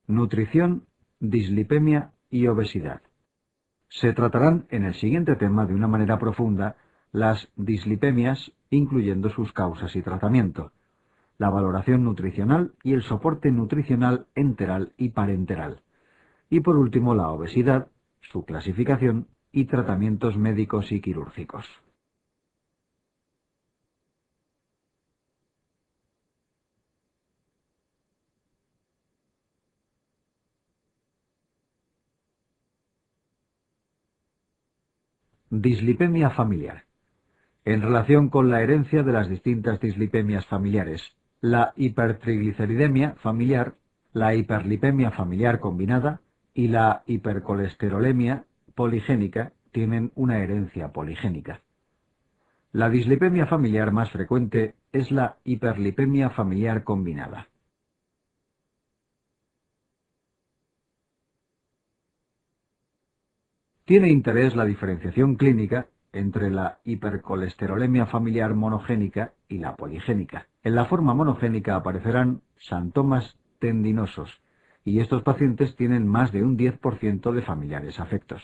nutrición, dislipemia y obesidad. Se tratarán en el siguiente tema de una manera profunda las dislipemias, incluyendo sus causas y tratamiento, la valoración nutricional y el soporte nutricional enteral y parenteral, y por último la obesidad, su clasificación y tratamientos médicos y quirúrgicos. Dislipemia familiar. En relación con la herencia de las distintas dislipemias familiares, la hipertrigliceridemia familiar, la hiperlipemia familiar combinada y la hipercolesterolemia poligénica tienen una herencia poligénica. La dislipemia familiar más frecuente es la hiperlipemia familiar combinada. Tiene interés la diferenciación clínica entre la hipercolesterolemia familiar monogénica y la poligénica. En la forma monogénica aparecerán xantomas tendinosos, y estos pacientes tienen más de un 10% de familiares afectos.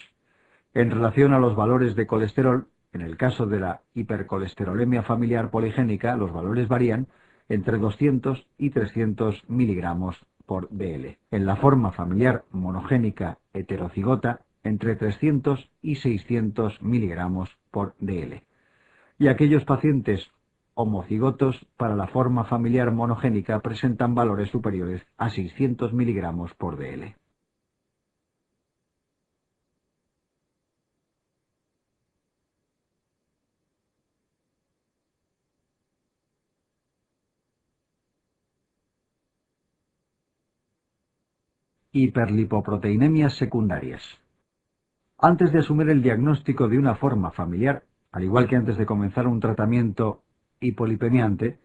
En relación a los valores de colesterol, en el caso de la hipercolesterolemia familiar poligénica, los valores varían entre 200 y 300 miligramos por dl. En la forma familiar monogénica heterocigota, entre 300 y 600 miligramos por dl. Y aquellos pacientes homocigotos para la forma familiar monogénica presentan valores superiores a 600 miligramos por dl. Hiperlipoproteinemias secundarias. Antes de asumir el diagnóstico de una forma familiar, al igual que antes de comenzar un tratamiento hipolipemiante,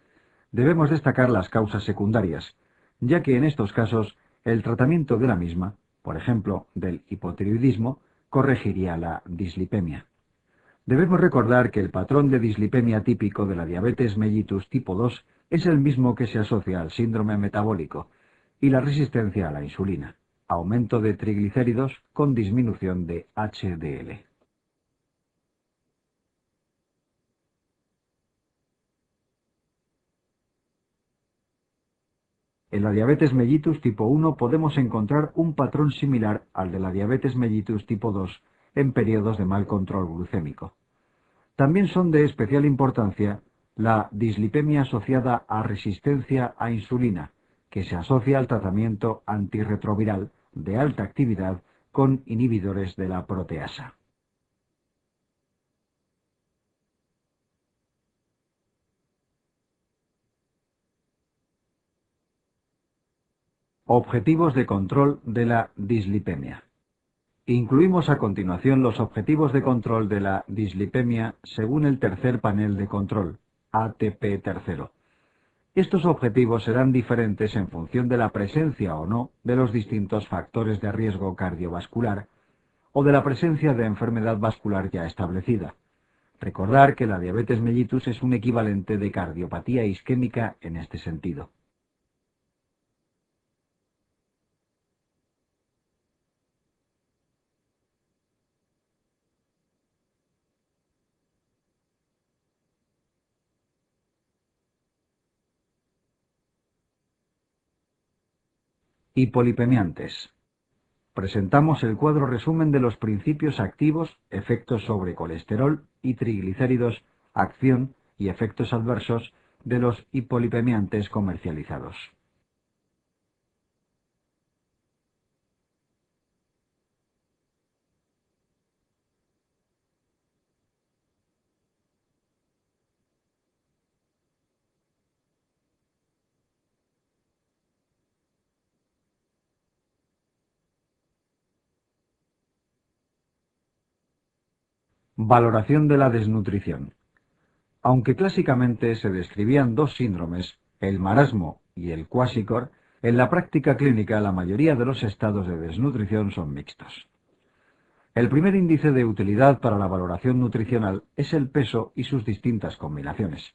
debemos destacar las causas secundarias, ya que en estos casos el tratamiento de la misma, por ejemplo, del hipotiroidismo, corregiría la dislipemia. Debemos recordar que el patrón de dislipemia típico de la diabetes mellitus tipo 2 es el mismo que se asocia al síndrome metabólico y la resistencia a la insulina, aumento de triglicéridos con disminución de HDL. En la diabetes mellitus tipo 1 podemos encontrar un patrón similar al de la diabetes mellitus tipo 2 en periodos de mal control glucémico. También son de especial importancia la dislipemia asociada a resistencia a insulina, que se asocia al tratamiento antirretroviral de alta actividad con inhibidores de la proteasa. Objetivos de control de la dislipemia. Incluimos a continuación los objetivos de control de la dislipemia según el tercer panel de control, ATP tercero. Estos objetivos serán diferentes en función de la presencia o no de los distintos factores de riesgo cardiovascular o de la presencia de enfermedad vascular ya establecida. Recordar que la diabetes mellitus es un equivalente de cardiopatía isquémica en este sentido. Hipolipemiantes. Presentamos el cuadro resumen de los principios activos, efectos sobre colesterol y triglicéridos, acción y efectos adversos de los hipolipemiantes comercializados. Valoración de la desnutrición. Aunque clásicamente se describían dos síndromes, el marasmo y el cuásicor, en la práctica clínica la mayoría de los estados de desnutrición son mixtos. El primer índice de utilidad para la valoración nutricional es el peso y sus distintas combinaciones.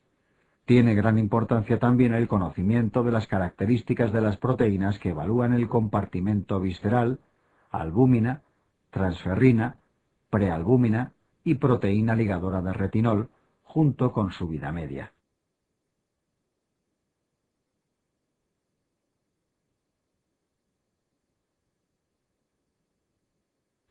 Tiene gran importancia también el conocimiento de las características de las proteínas que evalúan el compartimento visceral, albúmina, transferrina, prealbúmina y proteína ligadora de retinol, junto con su vida media.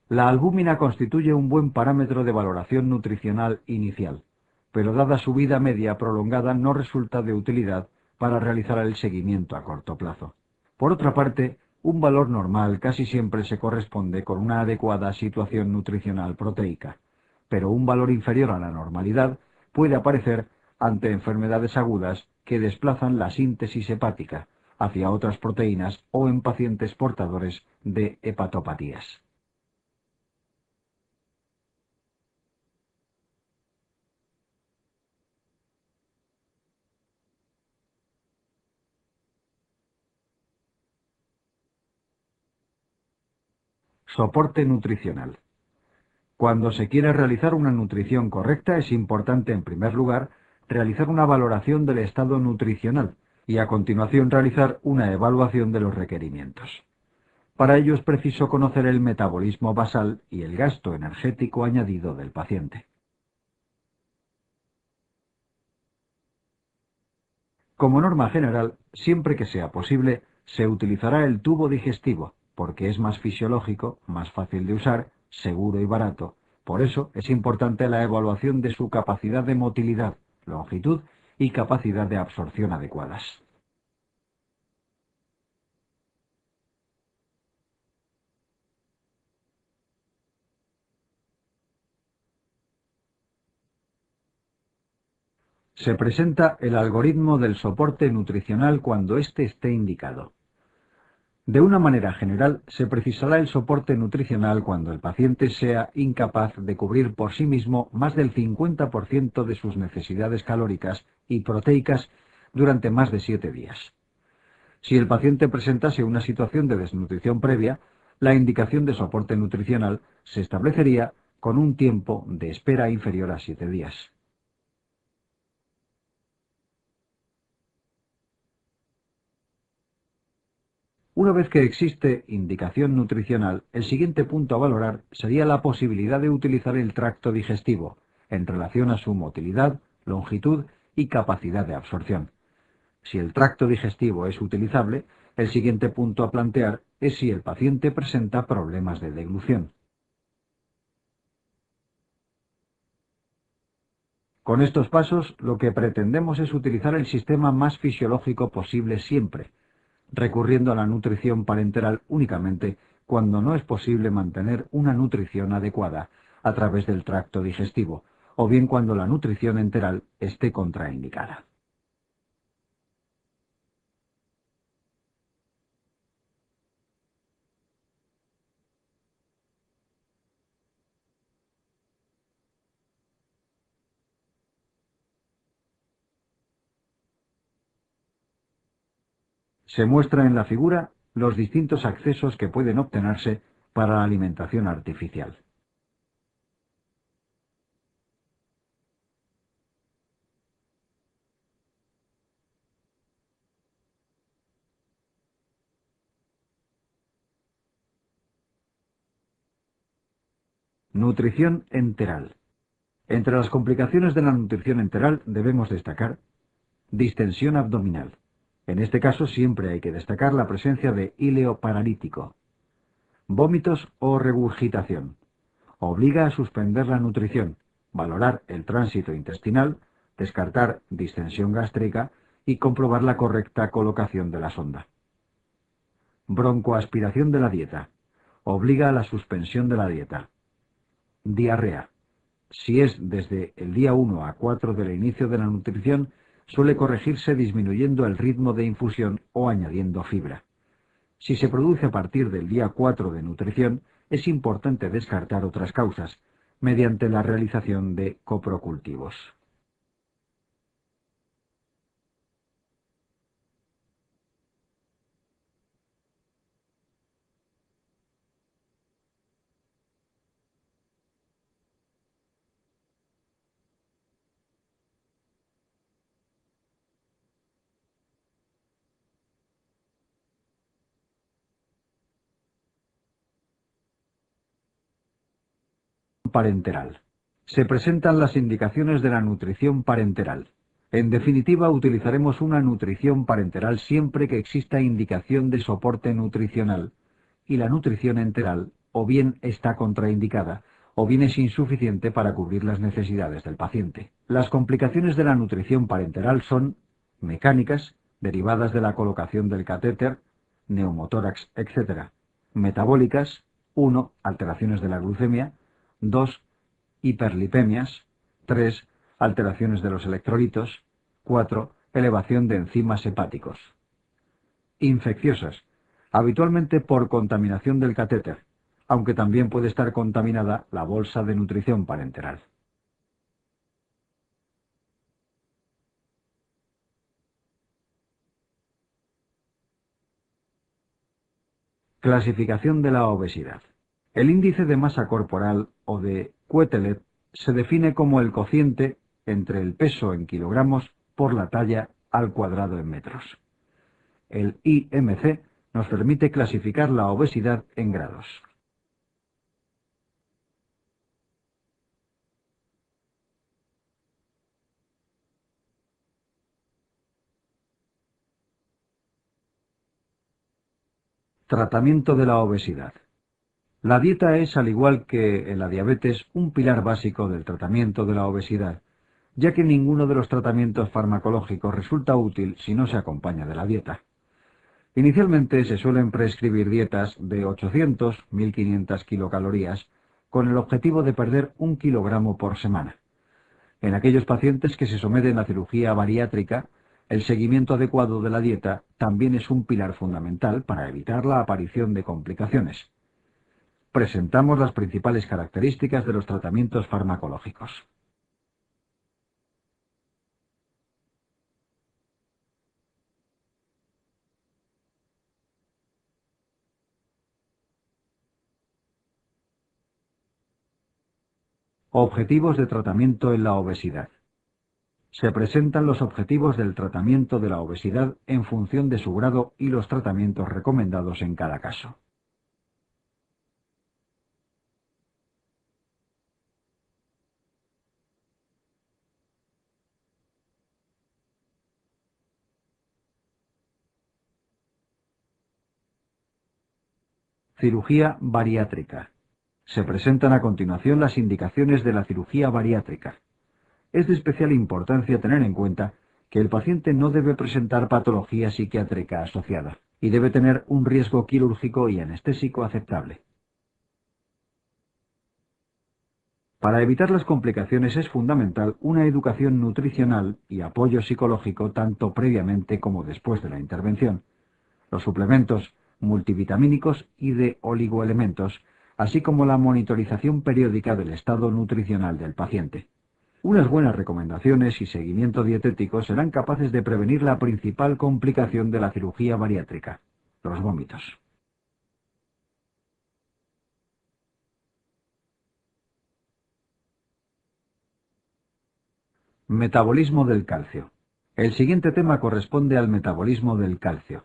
La albúmina constituye un buen parámetro de valoración nutricional inicial, pero dada su vida media prolongada no resulta de utilidad para realizar el seguimiento a corto plazo. Por otra parte, un valor normal casi siempre se corresponde con una adecuada situación nutricional proteica, pero un valor inferior a la normalidad puede aparecer ante enfermedades agudas que desplazan la síntesis hepática hacia otras proteínas o en pacientes portadores de hepatopatías. Soporte nutricional. Cuando se quiere realizar una nutrición correcta, es importante, en primer lugar, realizar una valoración del estado nutricional y a continuación realizar una evaluación de los requerimientos. Para ello es preciso conocer el metabolismo basal y el gasto energético añadido del paciente. Como norma general, siempre que sea posible, se utilizará el tubo digestivo, porque es más fisiológico, más fácil de usar, seguro y barato. Por eso es importante la evaluación de su capacidad de motilidad, longitud y capacidad de absorción adecuadas. Se presenta el algoritmo del soporte nutricional cuando éste esté indicado. De una manera general, se precisará el soporte nutricional cuando el paciente sea incapaz de cubrir por sí mismo más del 50% de sus necesidades calóricas y proteicas durante más de 7 días. Si el paciente presentase una situación de desnutrición previa, la indicación de soporte nutricional se establecería con un tiempo de espera inferior a 7 días. Una vez que existe indicación nutricional, el siguiente punto a valorar sería la posibilidad de utilizar el tracto digestivo en relación a su motilidad, longitud y capacidad de absorción. Si el tracto digestivo es utilizable, el siguiente punto a plantear es si el paciente presenta problemas de deglución. Con estos pasos, lo que pretendemos es utilizar el sistema más fisiológico posible siempre, recurriendo a la nutrición parenteral únicamente cuando no es posible mantener una nutrición adecuada a través del tracto digestivo, o bien cuando la nutrición enteral esté contraindicada. Se muestra en la figura los distintos accesos que pueden obtenerse para la alimentación artificial. Nutrición enteral. Entre las complicaciones de la nutrición enteral debemos destacar distensión abdominal. En este caso siempre hay que destacar la presencia de híleo paralítico, vómitos o regurgitación. Obliga a suspender la nutrición, valorar el tránsito intestinal, descartar distensión gástrica y comprobar la correcta colocación de la sonda. Broncoaspiración de la dieta. Obliga a la suspensión de la dieta. Diarrea. Si es desde el día 1 a 4 del inicio de la nutrición, suele corregirse disminuyendo el ritmo de infusión o añadiendo fibra. Si se produce a partir del día 4 de nutrición, es importante descartar otras causas, mediante la realización de coprocultivos. parenteral. Se presentan las indicaciones de la nutrición parenteral. En definitiva, utilizaremos una nutrición parenteral siempre que exista indicación de soporte nutricional y la nutrición enteral o bien está contraindicada o bien es insuficiente para cubrir las necesidades del paciente. Las complicaciones de la nutrición parenteral son mecánicas, derivadas de la colocación del catéter, neumotórax, etc. Metabólicas, 1. Alteraciones de la glucemia, 2. Hiperlipemias, 3. Alteraciones de los electrolitos, 4. Elevación de enzimas hepáticos. Infecciosas, habitualmente por contaminación del catéter, aunque también puede estar contaminada la bolsa de nutrición parenteral. Clasificación de la obesidad. El índice de masa corporal o de Quetelet se define como el cociente entre el peso en kilogramos por la talla al cuadrado en metros. El IMC nos permite clasificar la obesidad en grados. Tratamiento de la obesidad. La dieta es, al igual que en la diabetes, un pilar básico del tratamiento de la obesidad, ya que ninguno de los tratamientos farmacológicos resulta útil si no se acompaña de la dieta. Inicialmente se suelen prescribir dietas de 800-1500 kilocalorías con el objetivo de perder 1 kilogramo por semana. En aquellos pacientes que se someten a cirugía bariátrica, el seguimiento adecuado de la dieta también es un pilar fundamental para evitar la aparición de complicaciones. Presentamos las principales características de los tratamientos farmacológicos. Objetivos de tratamiento en la obesidad. Se presentan los objetivos del tratamiento de la obesidad en función de su grado y los tratamientos recomendados en cada caso. Cirugía bariátrica. Se presentan a continuación las indicaciones de la cirugía bariátrica. Es de especial importancia tener en cuenta que el paciente no debe presentar patología psiquiátrica asociada y debe tener un riesgo quirúrgico y anestésico aceptable. Para evitar las complicaciones es fundamental una educación nutricional y apoyo psicológico tanto previamente como después de la intervención. Los suplementos multivitamínicos y de oligoelementos, así como la monitorización periódica del estado nutricional del paciente. Unas buenas recomendaciones y seguimiento dietético serán capaces de prevenir la principal complicación de la cirugía bariátrica, los vómitos. Metabolismo del calcio. El siguiente tema corresponde al metabolismo del calcio.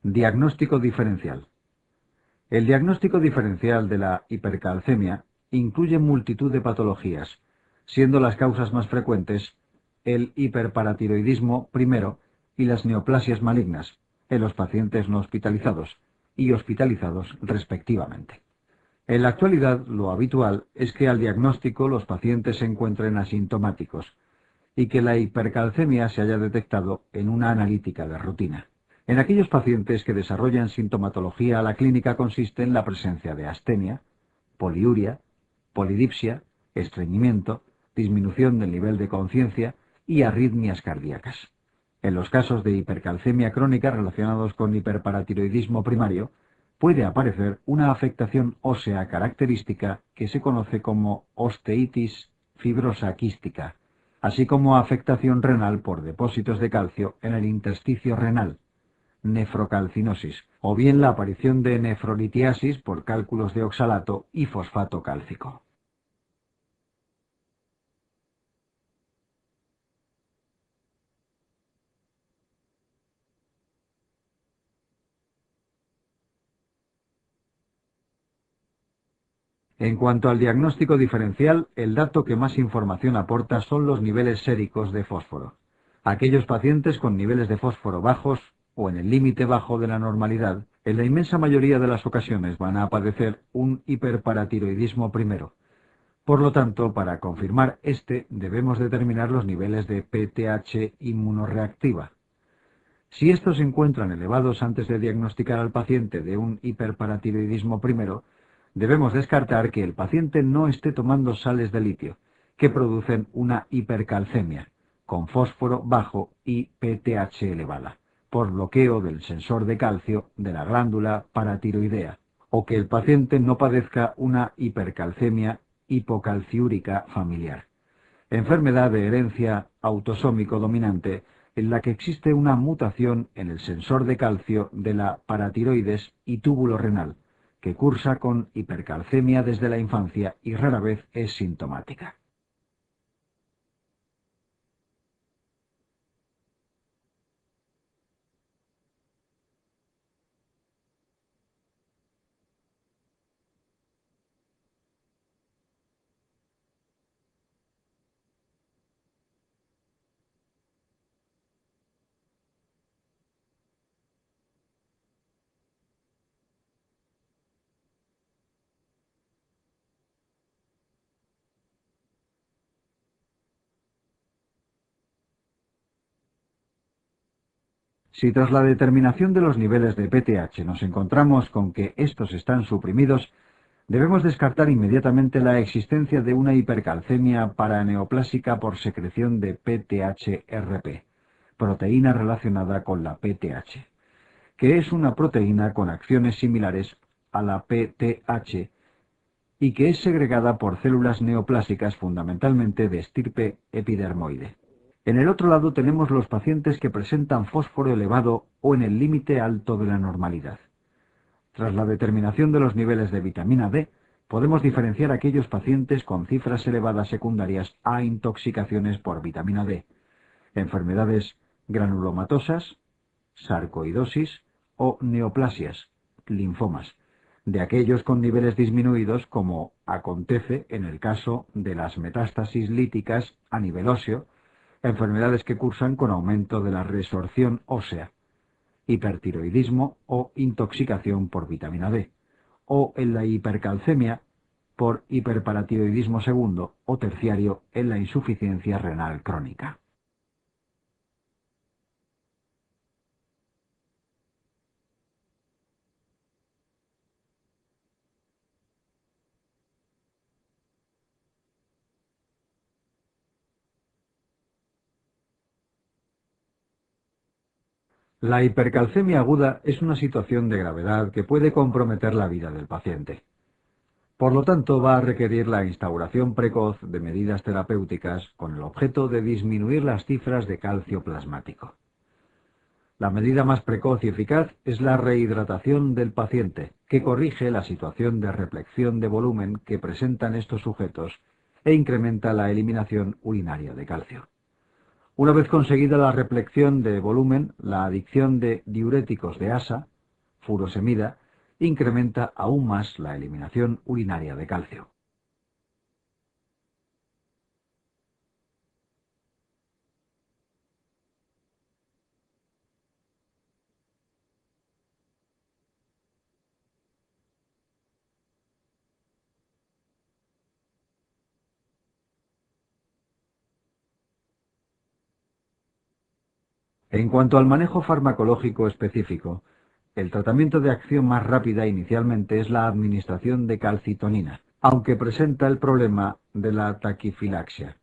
Diagnóstico diferencial. El diagnóstico diferencial de la hipercalcemia incluye multitud de patologías, siendo las causas más frecuentes el hiperparatiroidismo primero y las neoplasias malignas en los pacientes no hospitalizados y hospitalizados respectivamente. En la actualidad, lo habitual es que al diagnóstico los pacientes se encuentren asintomáticos y que la hipercalcemia se haya detectado en una analítica de rutina. En aquellos pacientes que desarrollan sintomatología, la clínica consiste en la presencia de astenia, poliuria, polidipsia, estreñimiento, disminución del nivel de conciencia y arritmias cardíacas. En los casos de hipercalcemia crónica relacionados con hiperparatiroidismo primario, puede aparecer una afectación ósea característica que se conoce como osteitis fibrosa quística, así como afectación renal por depósitos de calcio en el intersticio renal, nefrocalcinosis, o bien la aparición de nefrolitiasis por cálculos de oxalato y fosfato cálcico. En cuanto al diagnóstico diferencial, el dato que más información aporta son los niveles séricos de fósforo. Aquellos pacientes con niveles de fósforo bajos o en el límite bajo de la normalidad, en la inmensa mayoría de las ocasiones van a padecer un hiperparatiroidismo primero. Por lo tanto, para confirmar este, debemos determinar los niveles de PTH inmunorreactiva. Si estos se encuentran elevados antes de diagnosticar al paciente de un hiperparatiroidismo primero, debemos descartar que el paciente no esté tomando sales de litio, que producen una hipercalcemia, con fósforo bajo y PTH elevada, por bloqueo del sensor de calcio de la glándula paratiroidea, o que el paciente no padezca una hipercalcemia hipocalciúrica familiar, enfermedad de herencia autosómico dominante en la que existe una mutación en el sensor de calcio de la paratiroides y túbulo renal, que cursa con hipercalcemia desde la infancia y rara vez es sintomática. Si tras la determinación de los niveles de PTH nos encontramos con que estos están suprimidos, debemos descartar inmediatamente la existencia de una hipercalcemia paraneoplásica por secreción de PTH-RP, proteína relacionada con la PTH, que es una proteína con acciones similares a la PTH y que es segregada por células neoplásicas fundamentalmente de estirpe epidermoide. En el otro lado tenemos los pacientes que presentan fósforo elevado o en el límite alto de la normalidad. Tras la determinación de los niveles de vitamina D, podemos diferenciar aquellos pacientes con cifras elevadas secundarias a intoxicaciones por vitamina D, enfermedades granulomatosas, sarcoidosis o neoplasias, linfomas, de aquellos con niveles disminuidos como acontece en el caso de las metástasis líticas a nivel óseo, enfermedades que cursan con aumento de la resorción ósea, hipertiroidismo o intoxicación por vitamina D, o en la hipercalcemia por hiperparatiroidismo segundo o terciario en la insuficiencia renal crónica. La hipercalcemia aguda es una situación de gravedad que puede comprometer la vida del paciente. Por lo tanto, va a requerir la instauración precoz de medidas terapéuticas con el objeto de disminuir las cifras de calcio plasmático. La medida más precoz y eficaz es la rehidratación del paciente, que corrige la situación de repleción de volumen que presentan estos sujetos e incrementa la eliminación urinaria de calcio. Una vez conseguida la repleción de volumen, la adicción de diuréticos de asa, furosemida, incrementa aún más la eliminación urinaria de calcio. En cuanto al manejo farmacológico específico, el tratamiento de acción más rápida inicialmente es la administración de calcitonina, aunque presenta el problema de la taquifilaxia,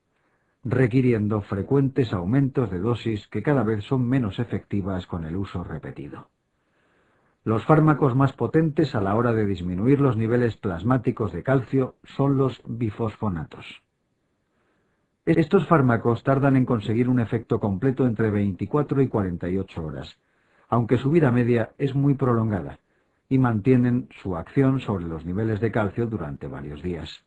requiriendo frecuentes aumentos de dosis que cada vez son menos efectivas con el uso repetido. Los fármacos más potentes a la hora de disminuir los niveles plasmáticos de calcio son los bifosfonatos. Estos fármacos tardan en conseguir un efecto completo entre 24 y 48 horas, aunque su vida media es muy prolongada, y mantienen su acción sobre los niveles de calcio durante varios días.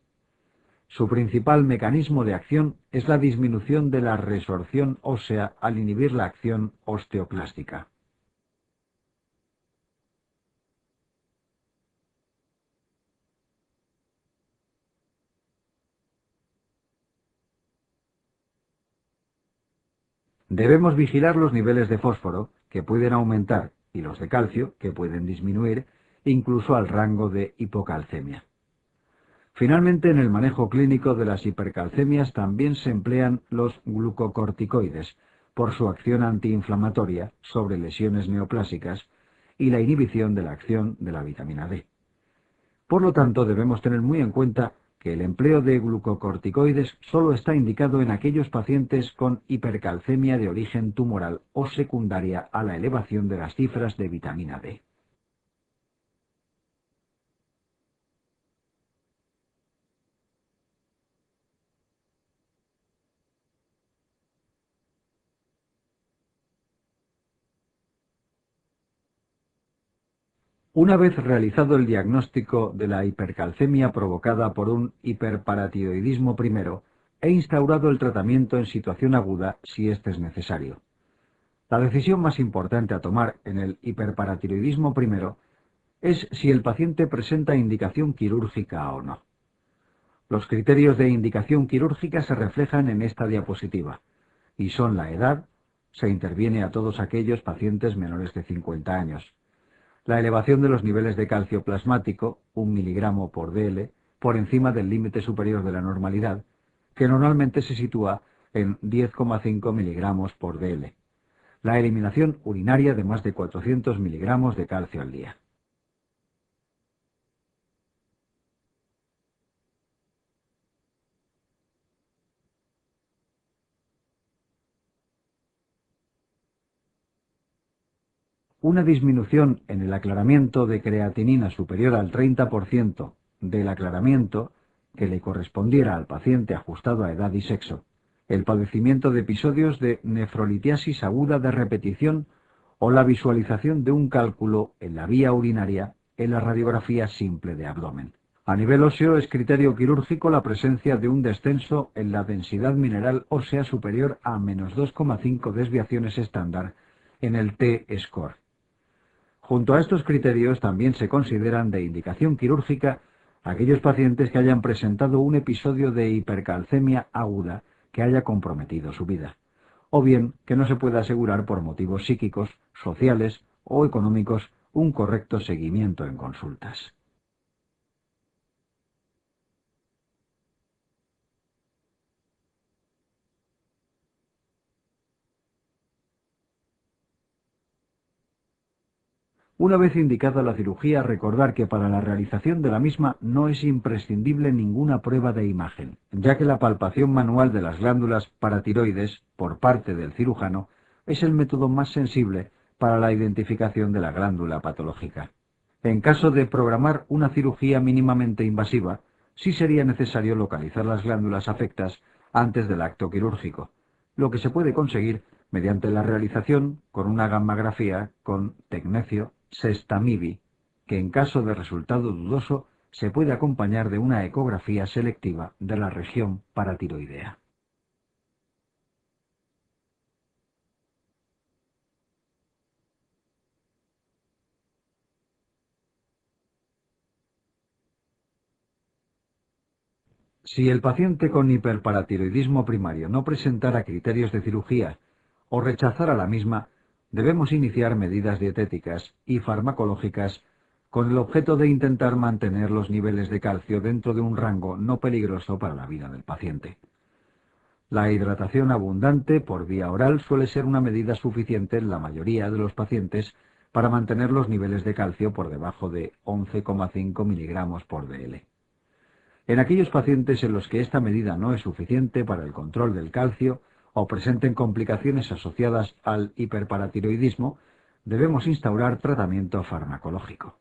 Su principal mecanismo de acción es la disminución de la resorción ósea al inhibir la acción osteoclástica. Debemos vigilar los niveles de fósforo, que pueden aumentar, y los de calcio, que pueden disminuir, incluso al rango de hipocalcemia. Finalmente, en el manejo clínico de las hipercalcemias también se emplean los glucocorticoides, por su acción antiinflamatoria sobre lesiones neoplásicas y la inhibición de la acción de la vitamina D. Por lo tanto, debemos tener muy en cuenta que el empleo de glucocorticoides solo está indicado en aquellos pacientes con hipercalcemia de origen tumoral o secundaria a la elevación de las cifras de vitamina D. Una vez realizado el diagnóstico de la hipercalcemia provocada por un hiperparatiroidismo primero, he instaurado el tratamiento en situación aguda si éste es necesario. La decisión más importante a tomar en el hiperparatiroidismo primero es si el paciente presenta indicación quirúrgica o no. Los criterios de indicación quirúrgica se reflejan en esta diapositiva, y son la edad, se interviene a todos aquellos pacientes menores de 50 años, la elevación de los niveles de calcio plasmático, 1 miligramo por dl, por encima del límite superior de la normalidad, que normalmente se sitúa en 10,5 miligramos por dl. La eliminación urinaria de más de 400 miligramos de calcio al día. Una disminución en el aclaramiento de creatinina superior al 30% del aclaramiento que le correspondiera al paciente ajustado a edad y sexo, el padecimiento de episodios de nefrolitiasis aguda de repetición o la visualización de un cálculo en la vía urinaria en la radiografía simple de abdomen. A nivel óseo es criterio quirúrgico la presencia de un descenso en la densidad mineral ósea superior a menos 2,5 desviaciones estándar en el T-score. Junto a estos criterios también se consideran de indicación quirúrgica aquellos pacientes que hayan presentado un episodio de hipercalcemia aguda que haya comprometido su vida, o bien que no se pueda asegurar por motivos psíquicos, sociales o económicos un correcto seguimiento en consultas. Una vez indicada la cirugía, recordar que para la realización de la misma no es imprescindible ninguna prueba de imagen, ya que la palpación manual de las glándulas paratiroides por parte del cirujano es el método más sensible para la identificación de la glándula patológica. En caso de programar una cirugía mínimamente invasiva, sí sería necesario localizar las glándulas afectas antes del acto quirúrgico, lo que se puede conseguir mediante la realización con una gammagrafía con tecnecio sestamibi, que en caso de resultado dudoso se puede acompañar de una ecografía selectiva de la región paratiroidea. Si el paciente con hiperparatiroidismo primario no presentara criterios de cirugía o rechazara la misma, debemos iniciar medidas dietéticas y farmacológicas con el objeto de intentar mantener los niveles de calcio dentro de un rango no peligroso para la vida del paciente. La hidratación abundante por vía oral suele ser una medida suficiente en la mayoría de los pacientes para mantener los niveles de calcio por debajo de 11,5 miligramos por dl. En aquellos pacientes en los que esta medida no es suficiente para el control del calcio o presenten complicaciones asociadas al hiperparatiroidismo, debemos instaurar tratamiento farmacológico.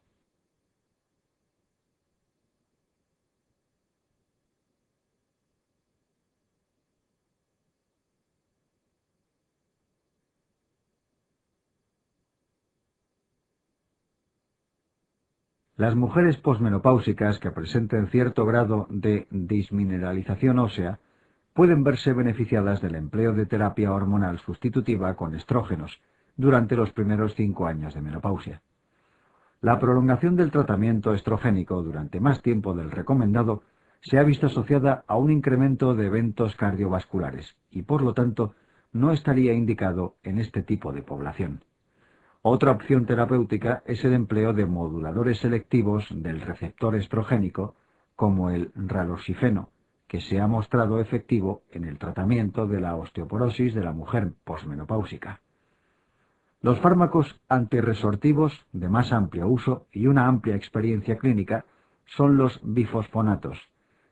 Las mujeres posmenopáusicas que presenten cierto grado de dismineralización ósea pueden verse beneficiadas del empleo de terapia hormonal sustitutiva con estrógenos durante los primeros 5 años de menopausia. La prolongación del tratamiento estrogénico durante más tiempo del recomendado se ha visto asociada a un incremento de eventos cardiovasculares y, por lo tanto, no estaría indicado en este tipo de población. Otra opción terapéutica es el empleo de moduladores selectivos del receptor estrogénico, como el raloxifeno, que se ha mostrado efectivo en el tratamiento de la osteoporosis de la mujer posmenopáusica. Los fármacos antirresortivos de más amplio uso y una amplia experiencia clínica son los bifosfonatos,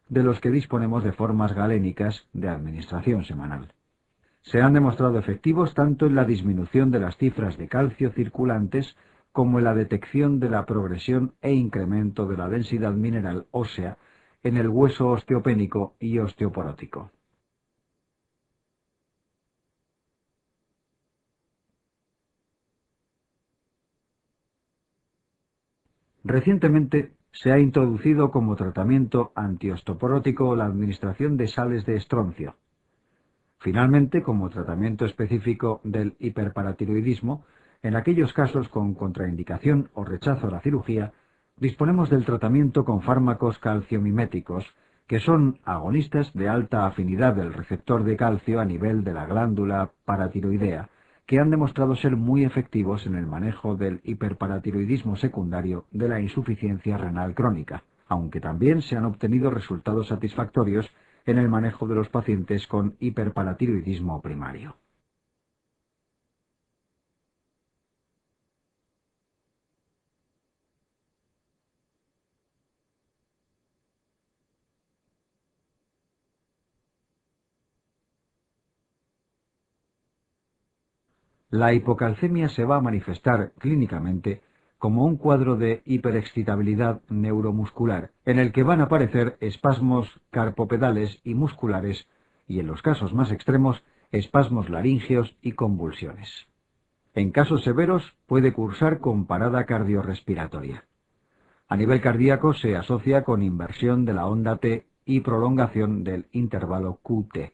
de los que disponemos de formas galénicas de administración semanal. Se han demostrado efectivos tanto en la disminución de las cifras de calcio circulantes como en la detección de la progresión e incremento de la densidad mineral ósea en el hueso osteopénico y osteoporótico. Recientemente se ha introducido como tratamiento antiosteoporótico la administración de sales de estroncio. Finalmente, como tratamiento específico del hiperparatiroidismo, en aquellos casos con contraindicación o rechazo a la cirugía, disponemos del tratamiento con fármacos calciomiméticos, que son agonistas de alta afinidad del receptor de calcio a nivel de la glándula paratiroidea, que han demostrado ser muy efectivos en el manejo del hiperparatiroidismo secundario de la insuficiencia renal crónica, aunque también se han obtenido resultados satisfactorios en el manejo de los pacientes con hiperparatiroidismo primario. La hipocalcemia se va a manifestar clínicamente como un cuadro de hiperexcitabilidad neuromuscular, en el que van a aparecer espasmos carpopedales y musculares, y en los casos más extremos, espasmos laríngeos y convulsiones. En casos severos puede cursar con parada cardiorrespiratoria. A nivel cardíaco se asocia con inversión de la onda T y prolongación del intervalo QT.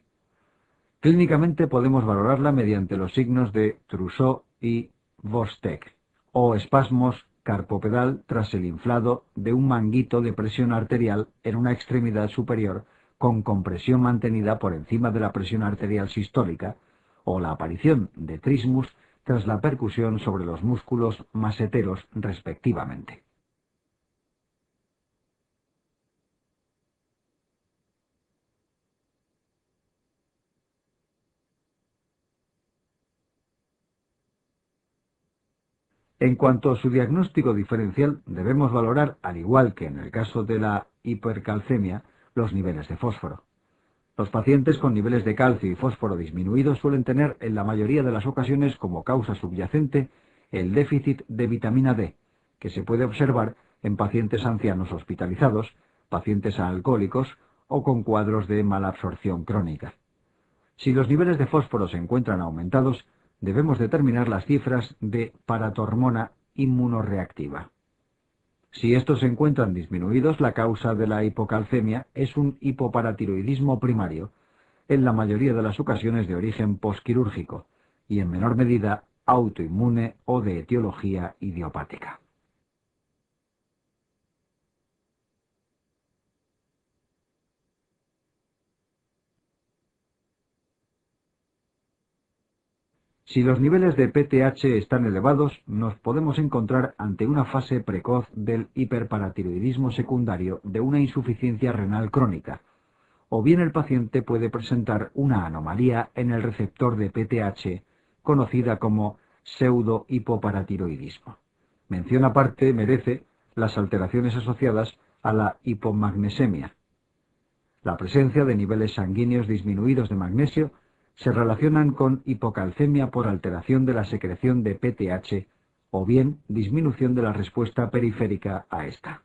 Clínicamente podemos valorarla mediante los signos de Trousseau y Vostek, o espasmos carpopedal tras el inflado de un manguito de presión arterial en una extremidad superior con compresión mantenida por encima de la presión arterial sistólica, o la aparición de trismus tras la percusión sobre los músculos maseteros respectivamente. En cuanto a su diagnóstico diferencial, debemos valorar, al igual que en el caso de la hipercalcemia, los niveles de fósforo. Los pacientes con niveles de calcio y fósforo disminuidos suelen tener en la mayoría de las ocasiones como causa subyacente el déficit de vitamina D, que se puede observar en pacientes ancianos hospitalizados, pacientes alcohólicos o con cuadros de malabsorción crónica. Si los niveles de fósforo se encuentran aumentados, debemos determinar las cifras de paratormona inmunorreactiva. Si estos se encuentran disminuidos, la causa de la hipocalcemia es un hipoparatiroidismo primario, en la mayoría de las ocasiones de origen posquirúrgico, y en menor medida autoinmune o de etiología idiopática. Si los niveles de PTH están elevados, nos podemos encontrar ante una fase precoz del hiperparatiroidismo secundario de una insuficiencia renal crónica, o bien el paciente puede presentar una anomalía en el receptor de PTH, conocida como pseudo-hipoparatiroidismo. Mención aparte merece las alteraciones asociadas a la hipomagnesemia. La presencia de niveles sanguíneos disminuidos de magnesio se relacionan con hipocalcemia por alteración de la secreción de PTH o bien disminución de la respuesta periférica a esta.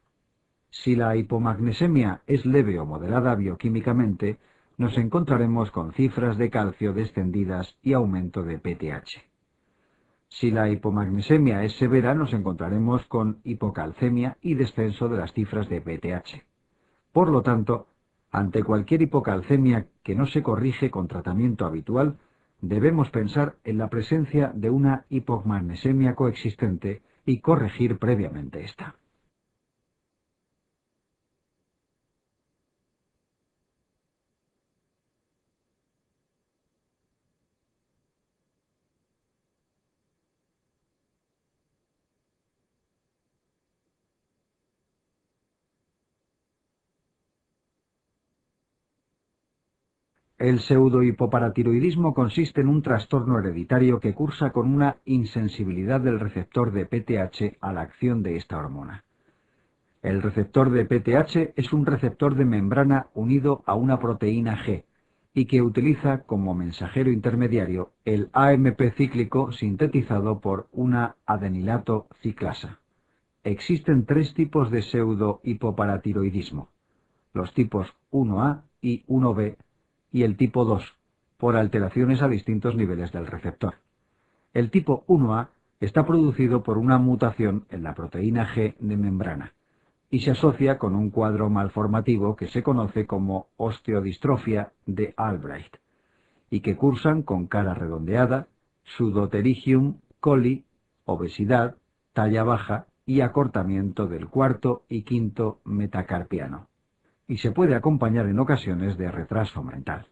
Si la hipomagnesemia es leve o moderada bioquímicamente, nos encontraremos con cifras de calcio descendidas y aumento de PTH. Si la hipomagnesemia es severa, nos encontraremos con hipocalcemia y descenso de las cifras de PTH. Por lo tanto, ante cualquier hipocalcemia que no se corrige con tratamiento habitual, debemos pensar en la presencia de una hipomagnesemia coexistente y corregir previamente esta. El pseudohipoparatiroidismo consiste en un trastorno hereditario que cursa con una insensibilidad del receptor de PTH a la acción de esta hormona. El receptor de PTH es un receptor de membrana unido a una proteína G y que utiliza como mensajero intermediario el AMP cíclico sintetizado por una adenilato ciclasa. Existen tres tipos de pseudohipoparatiroidismo: los tipos 1A y 1B y el tipo 2, por alteraciones a distintos niveles del receptor. El tipo 1A está producido por una mutación en la proteína G de membrana y se asocia con un cuadro malformativo que se conoce como osteodistrofia de Albright y que cursan con cara redondeada, pseudopterygium coli, obesidad, talla baja y acortamiento del cuarto y quinto metacarpiano, y se puede acompañar en ocasiones de retraso mental.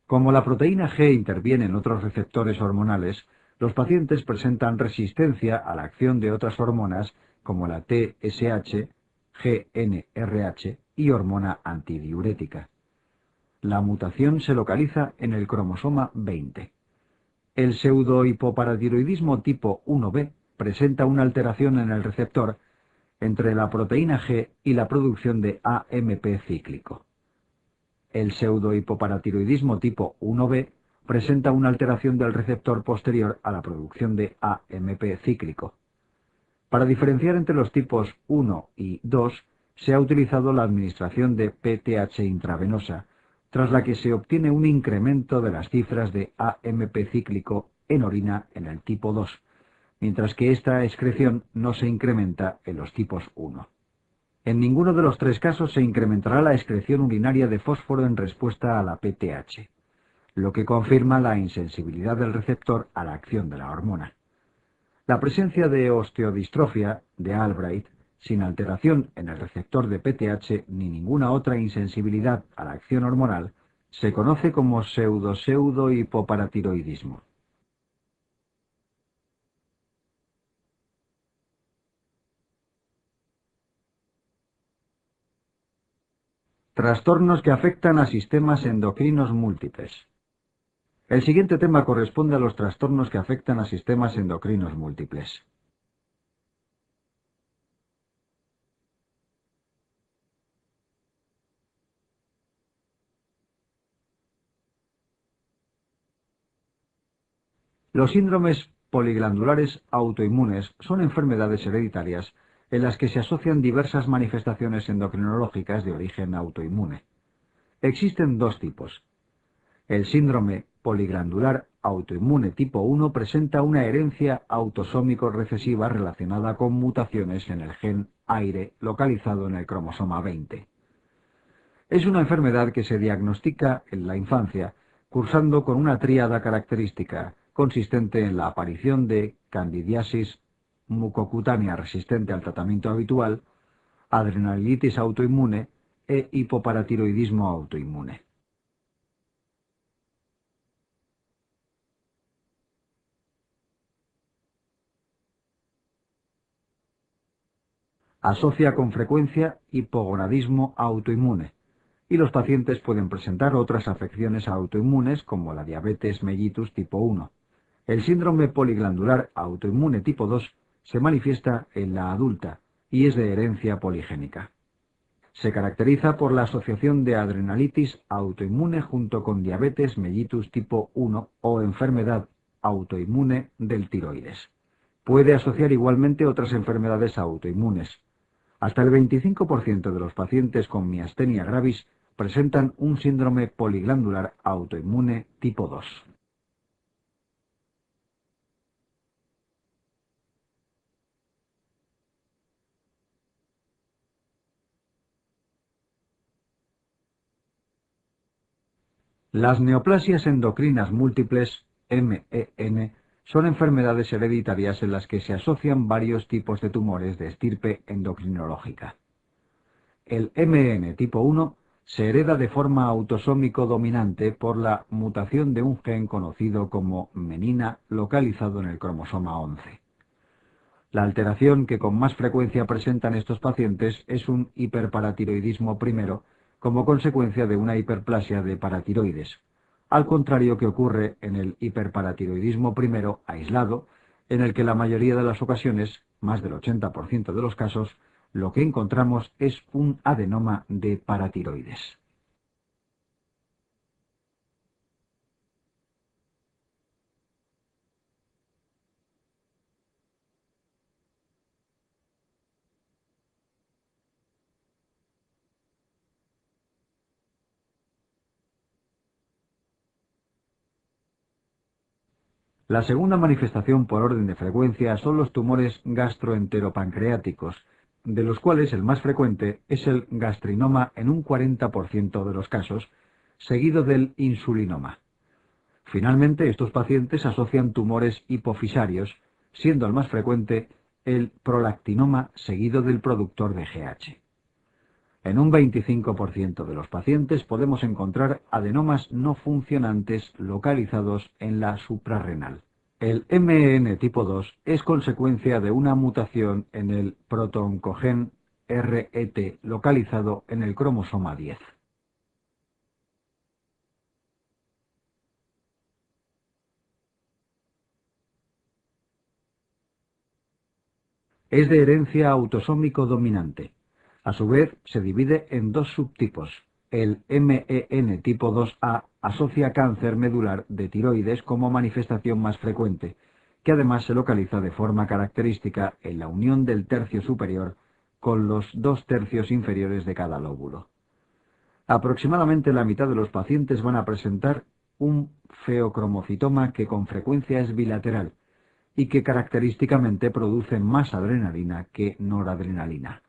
Como la proteína G interviene en otros receptores hormonales, los pacientes presentan resistencia a la acción de otras hormonas como la TSH, GnRH y hormona antidiurética. La mutación se localiza en el cromosoma 20. El pseudohipoparatiroidismo tipo 1B presenta una alteración en el receptor entre la proteína G y la producción de AMP cíclico. El pseudohipoparatiroidismo tipo 1B presenta una alteración del receptor posterior a la producción de AMP cíclico. Para diferenciar entre los tipos 1 y 2, se ha utilizado la administración de PTH intravenosa, tras la que se obtiene un incremento de las cifras de AMP cíclico en orina en el tipo 2, mientras que esta excreción no se incrementa en los tipos 1. En ninguno de los tres casos se incrementará la excreción urinaria de fósforo en respuesta a la PTH, lo que confirma la insensibilidad del receptor a la acción de la hormona. La presencia de osteodistrofia de Albright, sin alteración en el receptor de PTH ni ninguna otra insensibilidad a la acción hormonal, se conoce como pseudo-hipoparatiroidismo. Trastornos que afectan a sistemas endocrinos múltiples. El siguiente tema corresponde a los trastornos que afectan a sistemas endocrinos múltiples. Los síndromes poliglandulares autoinmunes son enfermedades hereditarias en las que se asocian diversas manifestaciones endocrinológicas de origen autoinmune. Existen dos tipos. El síndrome poliglandular autoinmune tipo 1 presenta una herencia autosómico recesiva relacionada con mutaciones en el gen AIRE localizado en el cromosoma 20. Es una enfermedad que se diagnostica en la infancia, cursando con una tríada característica, consistente en la aparición de candidiasis mucocutánea resistente al tratamiento habitual, adrenalitis autoinmune e hipoparatiroidismo autoinmune. Asocia con frecuencia hipogonadismo autoinmune, y los pacientes pueden presentar otras afecciones autoinmunes como la diabetes mellitus tipo 1. El síndrome poliglandular autoinmune tipo 2 se manifiesta en la adulta y es de herencia poligénica. Se caracteriza por la asociación de adrenalitis autoinmune junto con diabetes mellitus tipo 1 o enfermedad autoinmune del tiroides. Puede asociar igualmente otras enfermedades autoinmunes. Hasta el 25% de los pacientes con miastenia gravis presentan un síndrome poliglandular autoinmune tipo 2. Las neoplasias endocrinas múltiples, MEN, son enfermedades hereditarias en las que se asocian varios tipos de tumores de estirpe endocrinológica. El MEN tipo 1 se hereda de forma autosómico dominante por la mutación de un gen conocido como menina localizado en el cromosoma 11. La alteración que con más frecuencia presentan estos pacientes es un hiperparatiroidismo primero, como consecuencia de una hiperplasia de paratiroides, al contrario que ocurre en el hiperparatiroidismo primero aislado, en el que la mayoría de las ocasiones, más del 80% de los casos, lo que encontramos es un adenoma de paratiroides. La segunda manifestación por orden de frecuencia son los tumores gastroenteropancreáticos, de los cuales el más frecuente es el gastrinoma en un 40% de los casos, seguido del insulinoma. Finalmente, estos pacientes asocian tumores hipofisarios, siendo el más frecuente el prolactinoma seguido del productor de GH. En un 25% de los pacientes podemos encontrar adenomas no funcionantes localizados en la suprarrenal. El MEN tipo 2 es consecuencia de una mutación en el protooncogen RET localizado en el cromosoma 10. Es de herencia autosómico dominante. A su vez, se divide en dos subtipos. El MEN tipo 2A asocia cáncer medular de tiroides como manifestación más frecuente, que además se localiza de forma característica en la unión del tercio superior con los dos tercios inferiores de cada lóbulo. Aproximadamente la mitad de los pacientes van a presentar un feocromocitoma que con frecuencia es bilateral y que característicamente produce más adrenalina que noradrenalina.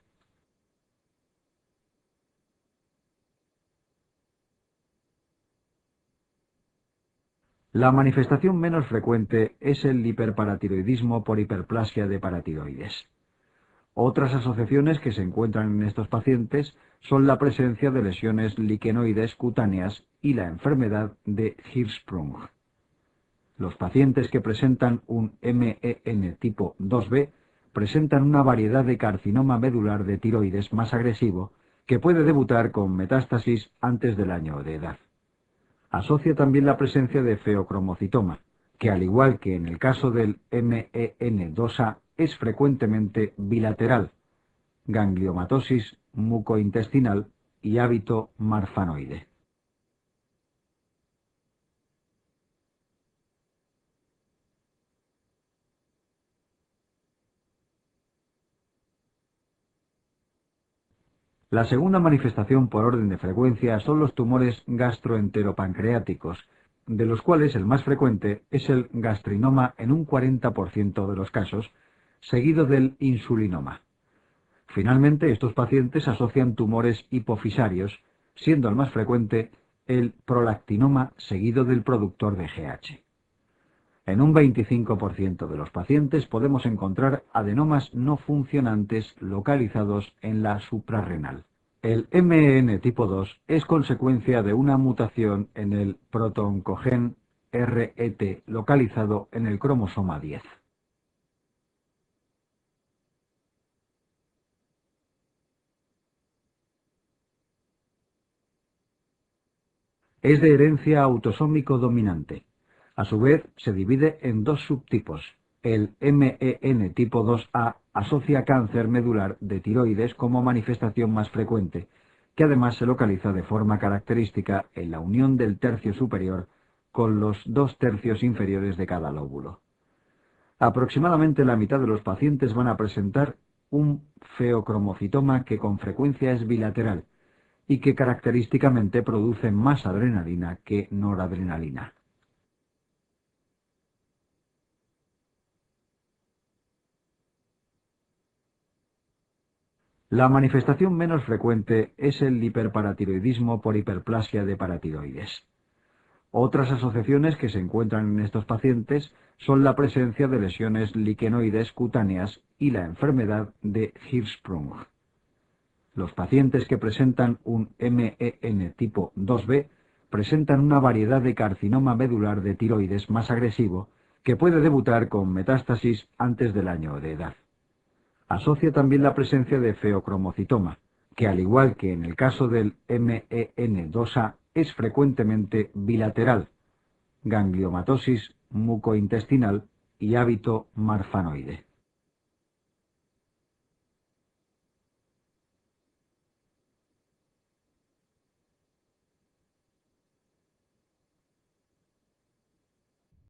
La manifestación menos frecuente es el hiperparatiroidismo por hiperplasia de paratiroides. Otras asociaciones que se encuentran en estos pacientes son la presencia de lesiones liquenoides cutáneas y la enfermedad de Hirschsprung. Los pacientes que presentan un MEN tipo 2B presentan una variedad de carcinoma medular de tiroides más agresivo que puede debutar con metástasis antes del año de edad. Asocia también la presencia de feocromocitoma, que al igual que en el caso del MEN2A es frecuentemente bilateral, gangliomatosis mucointestinal y hábito marfanoide. La segunda manifestación por orden de frecuencia son los tumores gastroenteropancreáticos, de los cuales el más frecuente es el gastrinoma en un 40% de los casos, seguido del insulinoma. Finalmente, estos pacientes asocian tumores hipofisarios, siendo el más frecuente el prolactinoma seguido del productor de GH. En un 25% de los pacientes podemos encontrar adenomas no funcionantes localizados en la suprarrenal. El MEN tipo 2 es consecuencia de una mutación en el protooncogen RET localizado en el cromosoma 10. Es de herencia autosómico dominante. A su vez, se divide en dos subtipos. El MEN tipo 2A asocia cáncer medular de tiroides como manifestación más frecuente, que además se localiza de forma característica en la unión del tercio superior con los dos tercios inferiores de cada lóbulo. Aproximadamente la mitad de los pacientes van a presentar un feocromocitoma que con frecuencia es bilateral y que característicamente produce más adrenalina que noradrenalina. La manifestación menos frecuente es el hiperparatiroidismo por hiperplasia de paratiroides. Otras asociaciones que se encuentran en estos pacientes son la presencia de lesiones liquenoides cutáneas y la enfermedad de Hirschsprung. Los pacientes que presentan un MEN tipo 2B presentan una variedad de carcinoma medular de tiroides más agresivo que puede debutar con metástasis antes del año de edad. Asocia también la presencia de feocromocitoma, que al igual que en el caso del MEN2A es frecuentemente bilateral, gangliomatosis mucointestinal y hábito marfanoide.